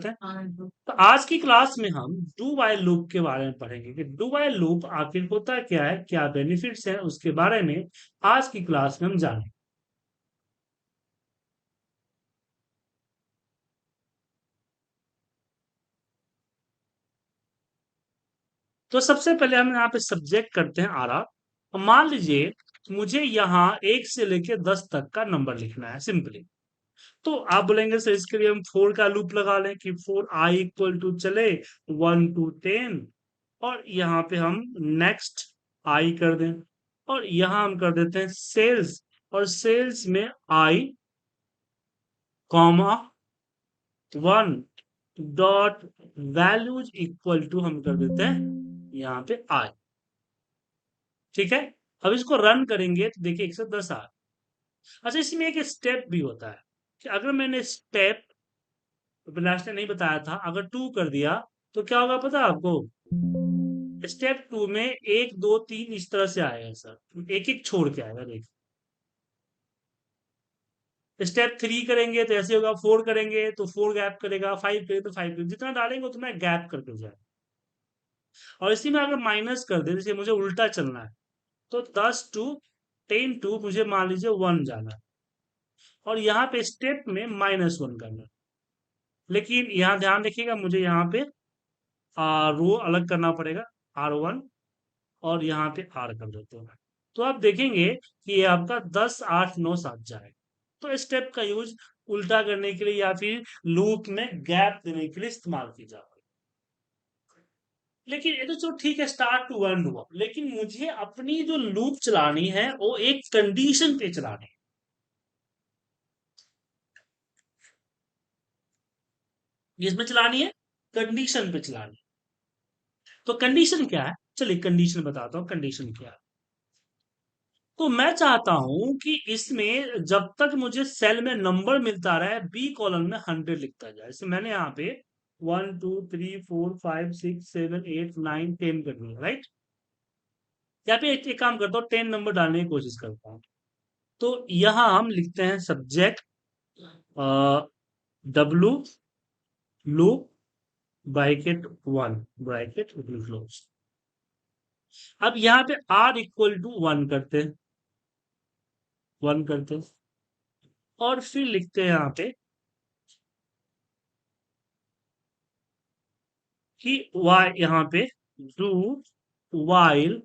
तो आज की क्लास में हम डू वाइल लूप के बारे में पढ़ेंगे कि डू वाइल लूप आखिर होता क्या है, क्या बेनिफिट्स हैं, उसके बारे में आज की क्लास में हम जानेंगे। तो सबसे पहले हम यहाँ पे सब्जेक्ट करते हैं आरा। अब मान लीजिए मुझे यहाँ 1 से लेके 10 तक का नंबर लिखना है सिंपली। तो आप बोलेंगे सर इसके लिए हम 4 का लूप लगा लें कि 4 i = चले 1 to 10, और यहाँ पे हम नेक्स्ट आई कर दें, और यहाँ हम कर देते हैं सेल्स, और सेल्स में I comma 1 dot values equal to हम कर देते हैं यहाँ पे आई। ठीक है, अब इसको रन करेंगे तो देखिए 110 आ। अच्छा, इसमें एक स्टेप भी होता है कि अगर मैंने स्टेप लास्ट ने नहीं बताया था, अगर 2 कर दिया तो क्या होगा पता है आपको? स्टेप 2 में 1 2 3 इस तरह से आएगा सर, एक एक छोड़ के आएगा। देख, स्टेप 3 करेंगे तो ऐसे होगा, 4 करेंगे तो 4 गैप करेगा, 5 करेंगे तो 5 करेगा, जितना डालेंगे उतना गैप करके जाए। और इसी में अगर माइनस कर दे, जैसे मुझे उल्टा चलना है, तो 10 to 10 मुझे मान लीजिए 1 जाना है, और यहाँ पे स्टेप में -1 करना है। लेकिन यहाँ ध्यान रखिएगा, मुझे यहाँ पे रो अलग करना पड़ेगा, R1, और यहाँ पे R कर देते हैं। तो आप देखेंगे कि ये आपका 10 8 9 7 जाएगा। तो स्टेप का यूज उल्टा करने के लिए या फिर लूप में गैप देने के लिए इस्तेमाल की जाती है। लेकिन ये तो जो ठीक है, स्टार्ट टू वन हुआ, लेकिन मुझे अपनी जो लूप चलानी है वो एक कंडीशन पे चलानी है। किसमें चलानी है? कंडीशन पे चलानी है। तो कंडीशन क्या है, चलिए कंडीशन बताता हूँ कंडीशन क्या है। तो मैं चाहता हूं कि इसमें जब तक मुझे सेल में नंबर मिलता रहे, बी कॉलम में 100 लिखता जाए। जैसे मैंने यहाँ पे 1 2 3 4 5 6 7 8 9 10 कर दिया, राइट। यहाँ पे एक काम करता हूँ, 10 नंबर डालने की कोशिश करता हूँ। तो यहाँ हम लिखते हैं subject W loop bracket 1 bracket close. अब यहाँ पे R = 1 करते हैं, 1 करते हैं, और फिर लिखते हैं यहाँ पे कि y यहाँ पे do while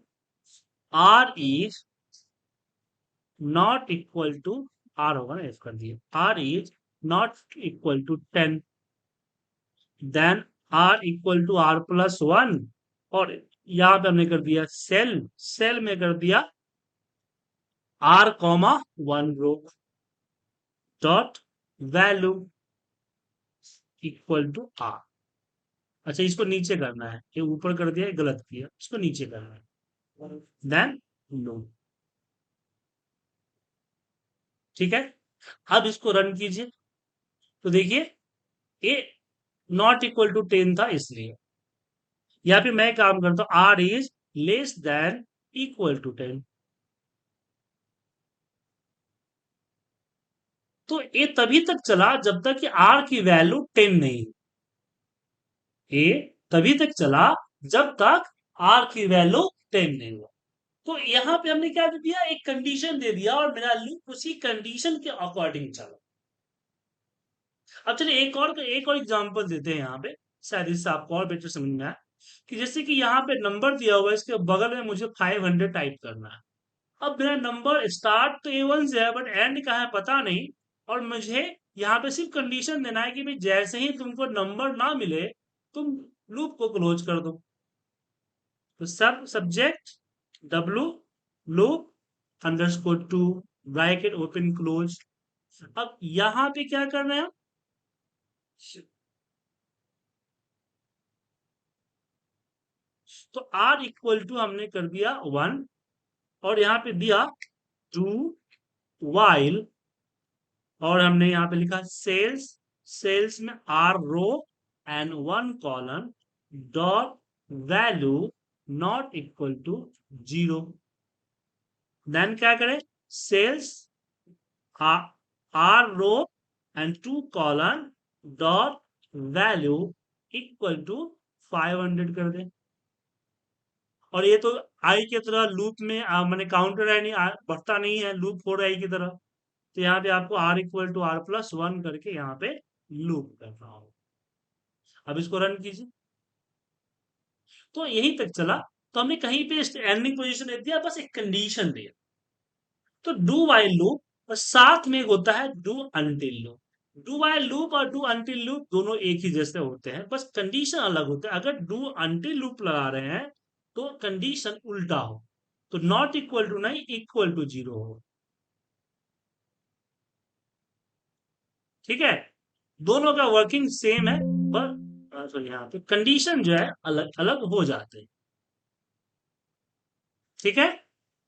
R is not equal to, R होगा ना, F कर दिए, R is not equal to 10, then R = R+1, और यहाँ पे हमने कर दिया सेल, सेल में कर दिया R, 1 row dot value equal to R। अच्छा, इसको नीचे करना है, ये ऊपर कर दिया, ये गलत किया, इसको नीचे करना है, देन नो। ठीक है, अब इसको रन कीजिए तो देखिए ये नॉट इक्वल टू 10 था, इसलिए यहाँ पे मैं काम करता हूँ R is less than equal to 10। तो ये तभी तक चला जब तक कि R की वैल्यू 10 नहीं। ये तभी तक चला जब तक R की वैल्यू 10 नहीं हुआ। तो यहाँ पे हमने क्या दे दिया, एक कंडीशन दे दिया, और मेरा लूप उसी कंडीशन के अकॉर्डिंग चला। अब चलिए एक और एग्जांपल देते हैं यहाँ पे, शायद इससे आपको और बेटर समझ में आए। कि जैसे कि यहाँ पे नंबर दिया हुआ है, इसके बगल में मुझे 500 टाइप करना है। अब मेरा नंबर स्टार्ट तो A1 से है, बट एंड कहाँ है पता नहीं, और मुझे यहाँ पे सिर्फ कंडीशन देना है कि भाई जैसे ही तुमको नंबर ना मिले, तुम लूप को क्लोज कर दो। तो सब subject W loop _2 bracket open close. अब यहाँ पे क्या करना है, तो R = हमने कर दिया 1, और यहाँ पे दिया टू वाइल, और हमने यहाँ पे लिखा सेल्स, सेल्स में R row and 1 colon dot value not equal to 0। Then क्या करें, cells R row and 2 colon dot value equal to 500 कर दें। और ये तो आई की तरह लूप में मैंने काउंटर है नहीं, बढ़ता नहीं है, लूप हो रहा है आई की तरह। तो यहाँ पे आपको R equal to R plus one करके यहाँ पे लूप करना होगा। अब इसको रन कीजिए। तो यहीं तक चला। तो हमने कहीं पे एंडिंग पोजीशन दे दिया, बस एक कंडीशन दिया। तो डू वाइल लूप और साथ में एक होता है do until loop. Do while loop और डू अनटिल लूप दोनों एक ही जैसे होते हैं, बस कंडीशन अलग होता है। अगर डू अनटिल लूप लगा रहे हैं तो कंडीशन उल्टा हो, तो नॉट इक्वल टू नहीं, इक्वल टू जीरो हो। ठीक है, दोनों का वर्किंग सेम है, पर सॉरी यहाँ पे कंडीशन जो है अलग अलग हो जाते हैं। ठीक है,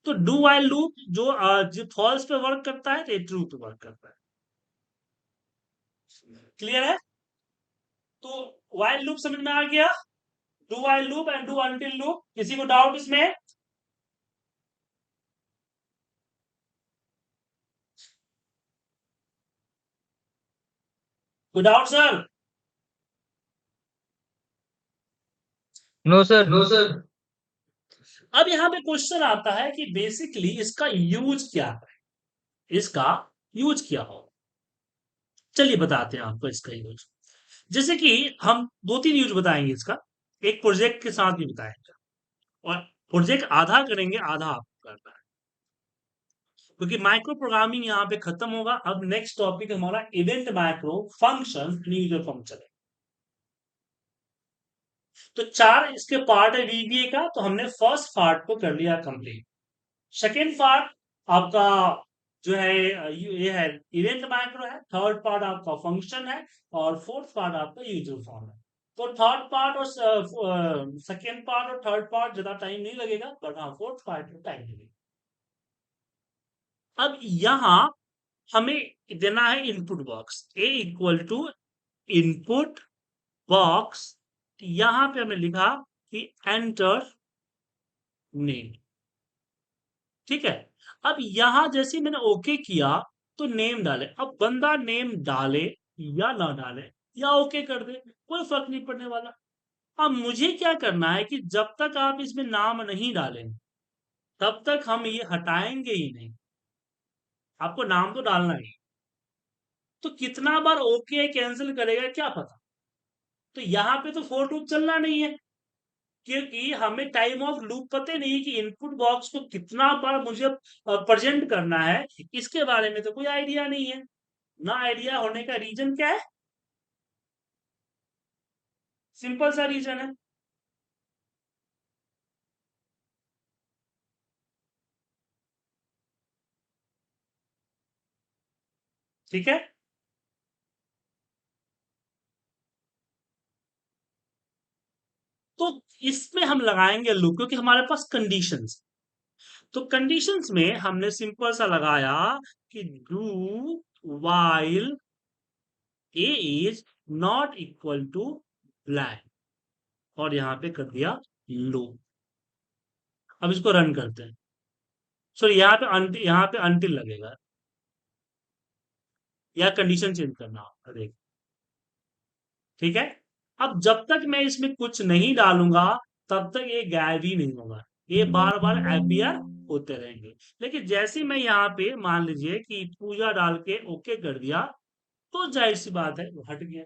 तो डू वाइल लूप जो फॉल्स पे वर्क करता है, तो ट्रू पे वर्क करता है। क्लियर है? तो वाइल लूप समझ में आ गया, do while loop and do until loop. किसी को डाउट इसमें? कोई doubt sir? No sir. No sir. अब यहाँ पे क्वेश्चन आता है कि बेसिकली इसका यूज क्या है, इसका यूज क्या हो। चलिए बताते हैं आपको इसका यूज। जैसे कि हम दो तीन यूज बताएंगे इसका, एक प्रोजेक्ट के साथ भी बताएंगे। और प्रोजेक्ट आधा करेंगे, आधा आपको करना है, क्योंकि माइक्रो प्रोग्रामिंग यहाँ पे खत्म होगा। अब नेक्स्ट टॉपिक हमारा event micro function user function है। तो चार इसके पार्ट है वीबीए का, तो हमने फर्स्ट पार्ट को कर लिया कंप्लीट। सेकेंड पार्ट आपका जो है ये है इवेंट माइक्रो है। थर्ड पार्ट आपका फंक्शन है। और फोर्थ पार्ट आपका यूजर फॉर्म है। तो थर्ड पार्ट और सेकेंड पार्ट और थर्ड पार्ट ज्यादा टाइम नहीं लगेगा, बट हाँ फोर्थ पार्ट में टाइम लगेगा। अब यहां हमें देना है input box A equal to input box. यहां पे हमने लिखा कि एंटर नेम। ठीक है, अब यहां जैसे ही मैंने ओके किया तो नेम डाले। अब बंदा नेम डाले या ना डाले या ओके कर दे, कोई फर्क नहीं पड़ने वाला। अब मुझे क्या करना है कि जब तक आप इसमें नाम नहीं डालें तब तक हम ये हटाएंगे ही नहीं। आपको नाम तो डालना ही। तो कितना बार ओके कैंसिल करेगा क्या पता। तो यहाँ पे तो फोर लूप चलना नहीं है, क्योंकि हमें टाइम ऑफ लूप पता नहीं है कि इनपुट बॉक्स को कितना बार मुझे प्रेजेंट करना है। इसके बारे में तो कोई आइडिया नहीं है। ना आइडिया होने का रीजन क्या है? सिंपल सा रीजन है। ठीक है, तो इसमें हम लगाएंगे लूप, क्योंकि हमारे पास कंडीशंस। तो कंडीशंस में हमने सिंपल सा लगाया कि do while A is not equal to blank, और यहां पे कर दिया लूप। अब इसको रन करते हैं। सो यहाँ पे अनटिल लगेगा, या कंडीशन चेंज करना होगा, देख। ठीक है, अब जब तक मैं इसमें कुछ नहीं डालूंगा तब तक ये गायब ही नहीं होगा, ये बार बार अपीयर होते रहेंगे। लेकिन जैसे ही मैं यहाँ पे मान लीजिए कि पूजा डाल के ओके कर दिया, तो जाहिर सी बात है वो हट गया।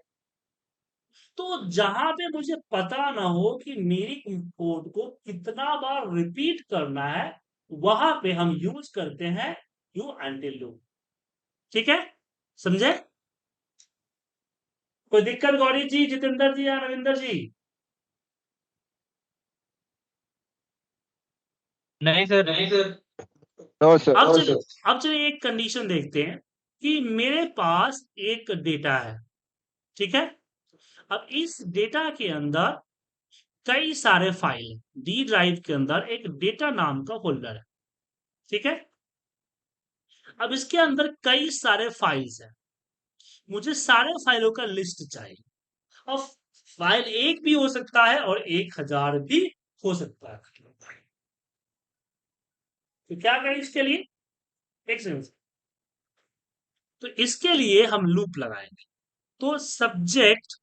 तो जहां पे मुझे पता ना हो कि मेरी कोड को कितना बार रिपीट करना है, वहां पे हम यूज करते हैं यू अनटिल लूप। ठीक है, समझे? कोई दिक्कत गौरी जी, जितेंद्र जी या रविंदर जी? नहीं सर। नहीं सर। No sir. अब नो चलिए, सर। अब चलिए एक कंडीशन देखते हैं कि मेरे पास एक डेटा है। ठीक है, अब इस डेटा के अंदर कई सारे फाइल हैं। डी ड्राइव के अंदर एक डेटा नाम का फोल्डर है। ठीक है, अब इसके अंदर कई सारे फाइल्स हैं। मुझे सारे फाइलों का लिस्ट चाहिए। अब फाइल एक भी हो सकता है और 1000 भी हो सकता है। तो क्या करें इसके लिए? एक सेकंड। तो इसके लिए हम लूप लगाएंगे। तो सब्जेक्ट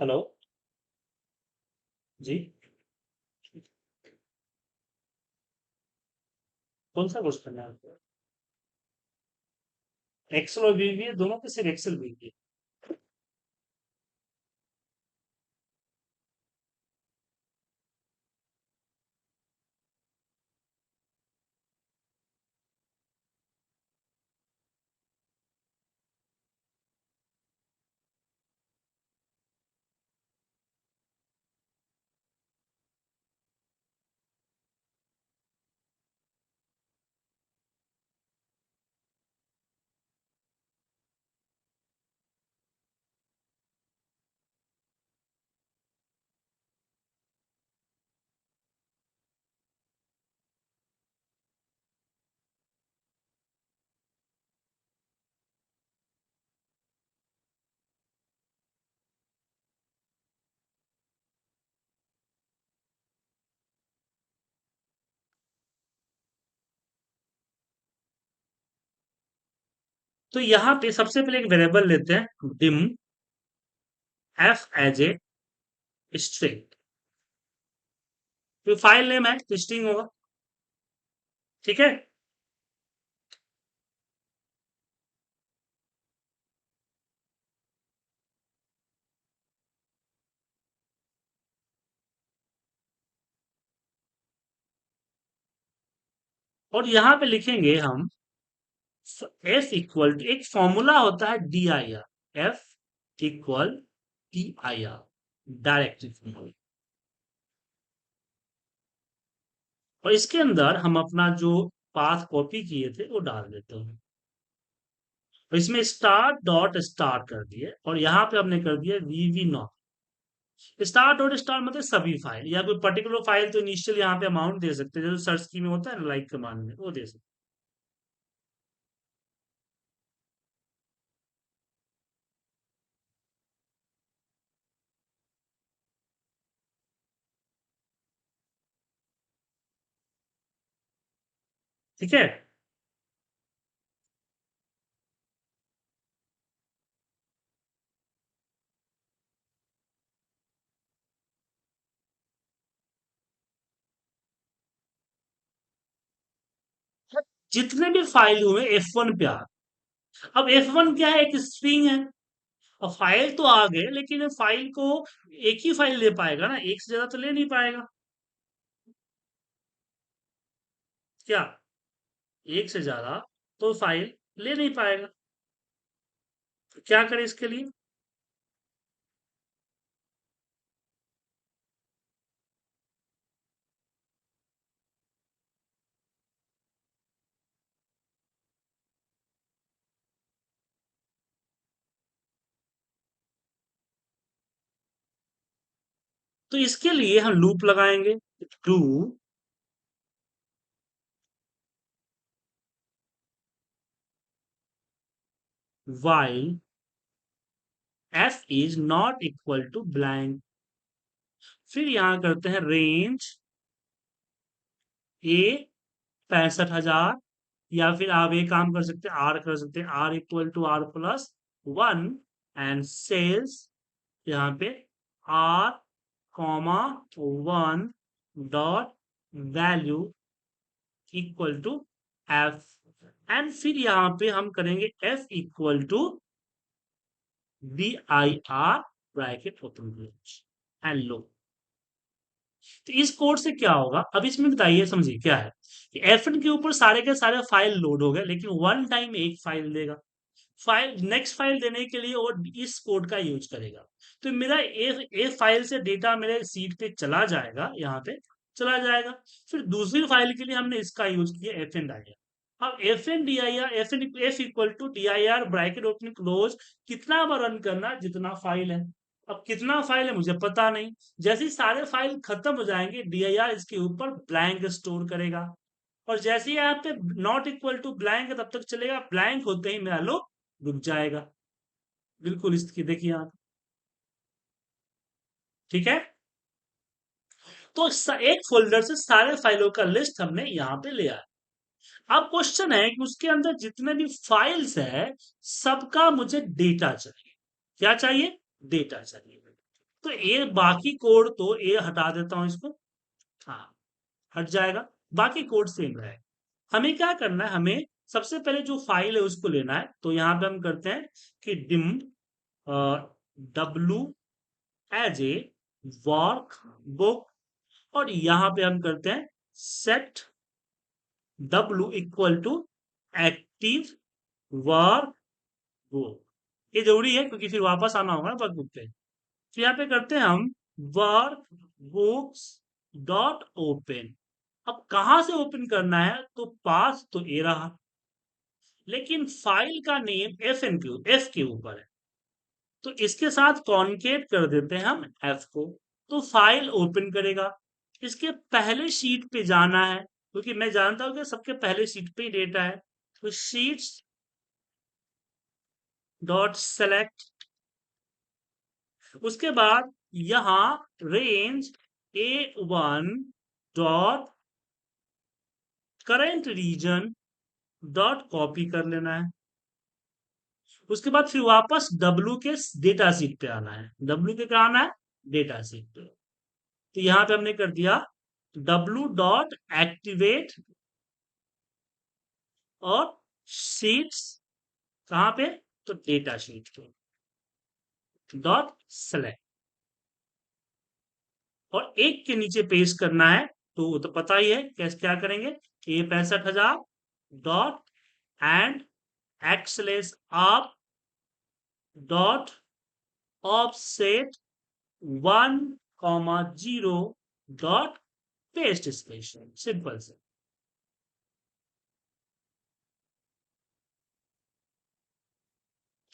हेलो जी, कौन सा कोर्स करना है आपको? एक्सेल और वीबीए दोनों पे सिर्फ एक्सेल वीबीए? तो यहाँ पे सबसे पहले एक वेरिएबल लेते हैं, dim F as a string. तो फाइल नेम है तो स्ट्रिंग होगा, ठीक है। और यहाँ पे लिखेंगे हम एफ इक्वल टू, एक फॉर्मूला होता है D I R, F equal D I are, directory formula. और इसके अंदर हम अपना जो पाथ कॉपी किए थे वो डाल देते हैं। और इसमें स्टार डॉट स्टार कर दिए और यहाँ पे हमने कर दिया वीवी नॉट। स्टार डॉट स्टार मतलब सभी फाइल, या कोई पर्टिकुलर फाइल तो इनिशियल यहाँ पे अमाउंट दे सकते हैं, जो सर्च की में होता है ना, लाइक कमांड में वो दे सकते हैं, ठीक है। जितने भी फाइल हुए F1 पे आ, अब F1 क्या है, एक स्ट्रिंग है। अब फाइल तो आ गए, लेकिन फाइल को एक ही फाइल ले पाएगा ना, एक से ज्यादा तो ले नहीं पाएगा। क्या, एक से ज्यादा तो फाइल ले नहीं पाएगा। तो क्या करें इसके लिए? तो इसके लिए हम लूप लगाएंगे, do while f is not equal to blank. फिर यहां करते हैं रेंज ए 65,000, या फिर आप ये काम कर सकते हैं, आर कर सकते हैं, R equal to R plus one, and cells यहाँ पे R comma one dot value equal to F. And फिर यहाँ पे हम करेंगे F equal to B I R, bracket open close and लो। तो इस कोड से क्या होगा, अब इसमें बताइए, समझिए क्या है कि F1 के ऊपर सारे के सारे फाइल लोड हो गए, लेकिन वन टाइम एक फाइल देगा। फाइल नेक्स्ट फाइल देने के लिए वो इस कोड का यूज करेगा। तो मेरा ए फाइल से डेटा मेरे सीट पे चला जाएगा, यहाँ पे चला जाएगा। फिर दूसरी फाइल के लिए हमने इसका यूज किया, F N D I R. अब F N D I R, F equal to D I R bracket open close, कितना बार रन करना, जितना फाइल है। अब कितना फाइल है मुझे पता नहीं। जैसे ही सारे फाइल खत्म हो जाएंगे, डी आई आर इसके ऊपर ब्लैंक स्टोर करेगा। और जैसे ही यहाँ पे नॉट इक्वल टू ब्लैंक है तब तक चलेगा, ब्लैंक होते ही मेरा लो रुक जाएगा। बिल्कुल इसकी देखिए आप, ठीक है। तो एक फोल्डर से सारे फाइलों का लिस्ट हमने यहाँ पे लिया है। अब क्वेश्चन है कि उसके अंदर जितने भी फाइल्स है, सबका मुझे डेटा चाहिए। क्या चाहिए? डेटा चाहिए। तो ये बाकी कोड तो ये हटा देता हूं इसको, हाँ हट जाएगा, बाकी कोड सेम रहेगा। हमें क्या करना है, हमें सबसे पहले जो फाइल है उसको लेना है, तो यहाँ पे हम करते हैं कि dim w as a workbook, और यहाँ पे हम करते हैं set w equal to active workbook. ये जरूरी है क्योंकि फिर वापस आना होगा ना वर्क बुक पे। तो यहाँ पे करते हैं हम वर्क बुक्स डॉट ओपन। अब कहां से ओपन करना है, तो पास तो ए रहा, लेकिन फाइल का नेम एफ के ऊपर है, तो इसके साथ कॉन्केट कर देते हैं हम एफ को, तो फाइल ओपन करेगा। इसके पहले शीट पे जाना है, क्योंकि मैं जानता हूं कि सबके पहले शीट पे ही डेटा है, तो शीट्स डॉट सेलेक्ट, उसके बाद यहां range A1 dot current region dot copy कर लेना है। उसके बाद फिर वापस W के डेटा सीट पे आना है, W के क्या आना है, डेटा सीट पे। तो यहां पे हमने कर दिया W डॉट एक्टिवेट और शीट्स, कहां पे, तो डेटा शीट पे डॉट सेलेक्ट, और एक के नीचे पेस्ट करना है, तो वो तो पता ही है कैसे क्या करेंगे, A 65,000 डॉट एंड एक्सलेस आप dot offset 1,0 dot paste special, simple से।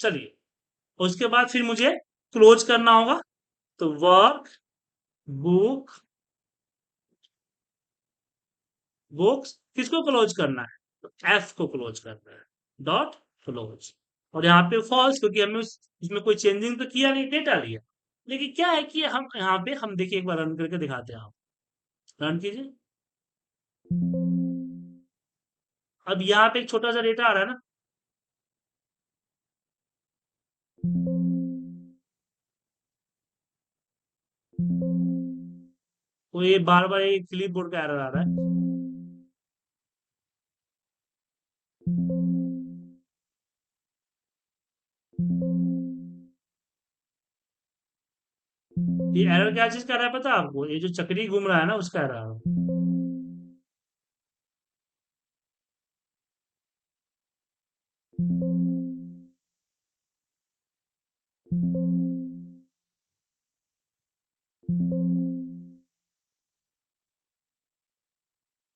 चलिए, उसके बाद फिर मुझे क्लोज करना होगा, तो वर्क बुक बुक्स किसको क्लोज करना है, तो एफ को क्लोज करना है, डॉट क्लोज। और यहाँ पे फॉल्स, क्योंकि हमने इसमें कोई चेंजिंग तो किया नहीं, डेटा लिया। लेकिन क्या है कि हम यहाँ पे हम देखिए, एक बार रन करके दिखाते हैं, आप रन कीजिए। अब यहाँ पे एक छोटा सा डेटा आ रहा है ना, तो ये बार बार ये क्लिप बोर्ड का एरर आ रहा है। ये एरर क्या चीज कर रहा है पता है आपको, ये जो चक्री घूम रहा है ना उसका एरर है।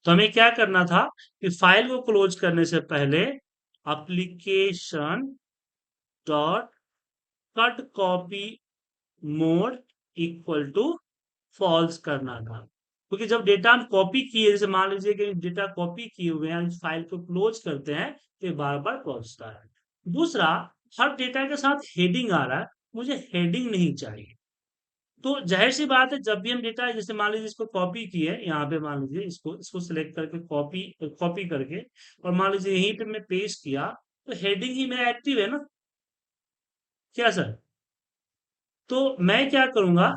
तो हमें क्या करना था कि फाइल को क्लोज करने से पहले application dot cut copy mode equal to false करना था, क्योंकि जब डेटा हम कॉपी किए, जैसे मान लीजिए कि डेटा कॉपी किए हुए हैं, इस फाइल को क्लोज करते हैं तो ये बार बार पहुंचता है। दूसरा, हर डेटा के साथ हेडिंग आ रहा है, मुझे हेडिंग नहीं चाहिए। तो जाहिर सी बात है, जब भी हम डेटा, जैसे मान लीजिए इसको कॉपी किए, यहाँ पे मान लीजिए इसको इसको सिलेक्ट करके कॉपी कॉपी करके, और मान लीजिए यहीं पे मैं पेस्ट किया, तो हेडिंग ही मेरा एक्टिव है ना, क्या सर। तो मैं क्या करूंगा,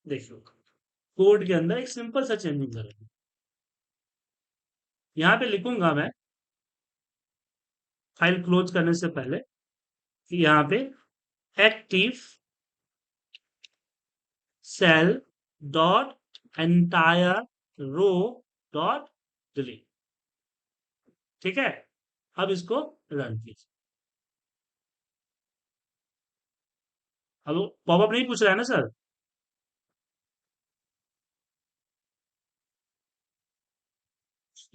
देखिए कोड के अंदर एक सिंपल सा चेंजिंग करेंगे, यहाँ पे लिखूंगा मैं फाइल क्लोज करने से पहले कि यहाँ पे active cell dot entire row dot delete, ठीक है। अब इसको रन कीजिए। अब पॉपअप नहीं पूछ रहा है ना सर।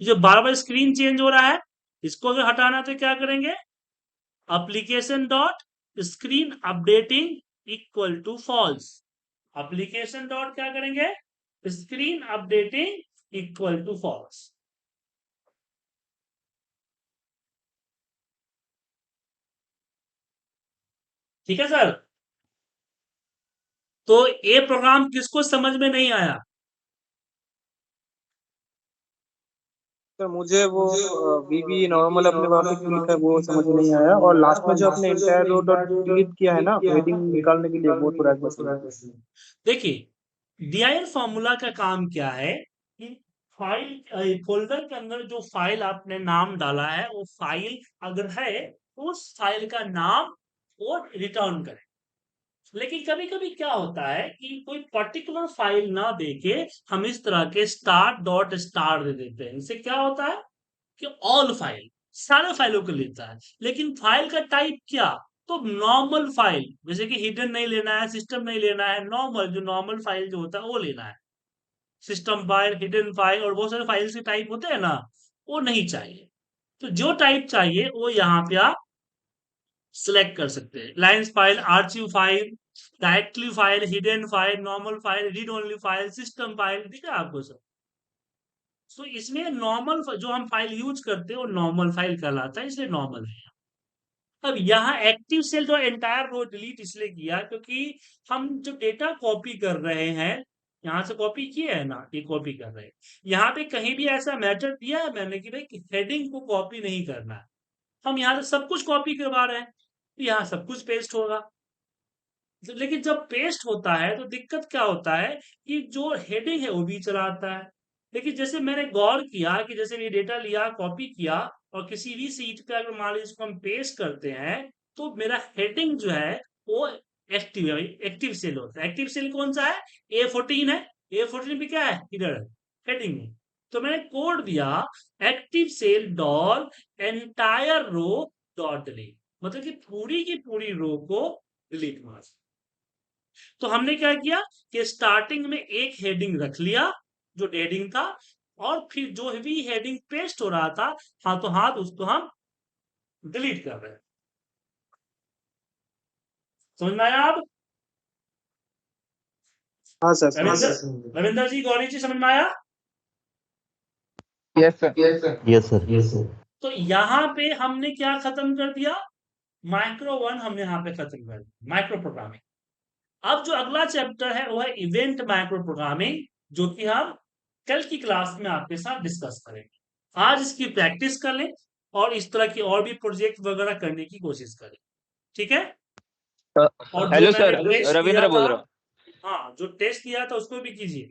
जो बार बार स्क्रीन चेंज हो रहा है, इसको अगर हटाना है तो क्या करेंगे, application dot screen updating equal to false, application dot क्या करेंगे, screen updating equal to false. ठीक है सर। तो ये प्रोग्राम किसको समझ में नहीं आया, सर मुझे वो वीबी नॉर्मल अपने वहाँ पे क्यों लिखा है वो समझ में नहीं आया, और लास्ट में जो अपने इंटायर रो डॉट डिलीट किया है ना हेडिंग निकालने के लिए, वो थोड़ा क्वेश्चन। देखिए dir फॉर्मूला का काम क्या है कि फाइल फोल्डर के अंदर जो फाइल आपने नाम डाला है वो फाइल अगर है तो उस फाइल का नाम वो रिटर्न करे। लेकिन कभी कभी क्या होता है कि कोई पर्टिकुलर फाइल ना देके हम इस तरह के स्टार्ट डॉट स्टार दे देते हैं। इससे क्या होता है कि ऑल फाइल सारे फाइलों को लेता है, लेकिन फाइल का टाइप क्या, तो नॉर्मल फाइल, जैसे कि हिडन नहीं लेना है, सिस्टम नहीं लेना है, नॉर्मल जो नॉर्मल फाइल जो होता है वो लेना है। सिस्टम फाइल, हिडन फाइल और बहुत सारे फाइल्स के टाइप होते हैं ना, वो नहीं चाहिए। तो जो टाइप चाहिए वो यहाँ पे आप सिलेक्ट कर सकते हैं। Lines file, archive file, directly file, hidden file, normal file, read only file, system file, दिख रहा है आपको सब। तो इसमें नॉर्मल जो हम फाइल यूज करते हैं वो नॉर्मल फाइल कहलाता है, इसलिए नॉर्मल है। अब यहाँ एक्टिव सेल जो एंटायर रो डिलीट इसलिए किया क्योंकि हम जो डेटा कॉपी कर रहे हैं, यहाँ से कॉपी किए है ना, ये कॉपी कर रहे हैं। यहाँ पे कहीं भी ऐसा मैटर दिया है मैंने कि भाई हेडिंग को कॉपी नहीं करना है, हम यहाँ से सब कुछ कॉपी करवा रहे हैं, तो यहाँ सब कुछ पेस्ट होगा। लेकिन जब पेस्ट होता है तो दिक्कत क्या होता है कि जो हेडिंग है वो भी चला आता है। लेकिन जैसे मैंने गौर किया कि जैसे ये डेटा लिया, कॉपी किया और किसी भी सीट पे अगर मान लीजिए इसको हम पेस्ट करते हैं तो मेरा हेडिंग जो है वो एक्टिव है, एक्टिव सेल होता है। एक्टिव सेल कौन सा है, A14 है। A14 पे क्या है, इधर हेडिंग है। तो मैंने कोड दिया active cell dot entire row dot delete, मतलब कि पूरी की पूरी रो को डिलीट मार। तो हमने क्या किया कि स्टार्टिंग में एक हेडिंग रख लिया जो हेडिंग था, और फिर जो भी हेडिंग पेस्ट हो रहा था हाथों हाथ उसको हम डिलीट कर रहे हैं। समझ में आया आप? हाँ सर रविंदर जी, गौरी जी, समझ में आया? Yes sir. Yes sir. तो यहाँ पे हमने क्या खत्म कर दिया, माइक्रो 1 हमने यहाँ पे खत्म कर दिया, माइक्रो प्रोग्रामिंग। अब जो अगला चैप्टर है वो है इवेंट माइक्रो प्रोग्रामिंग, जो कि हम कल की क्लास में आपके साथ डिस्कस करेंगे। आज इसकी प्रैक्टिस कर लें और इस तरह की और भी प्रोजेक्ट वगैरह करने की कोशिश करें, ठीक है? और जो हेलो मैंने सर, टेस्ट दिया रविंद्र बोल था, रहा हूँ। हाँ, जो टेस्ट दिया था उसको भी कीजिए।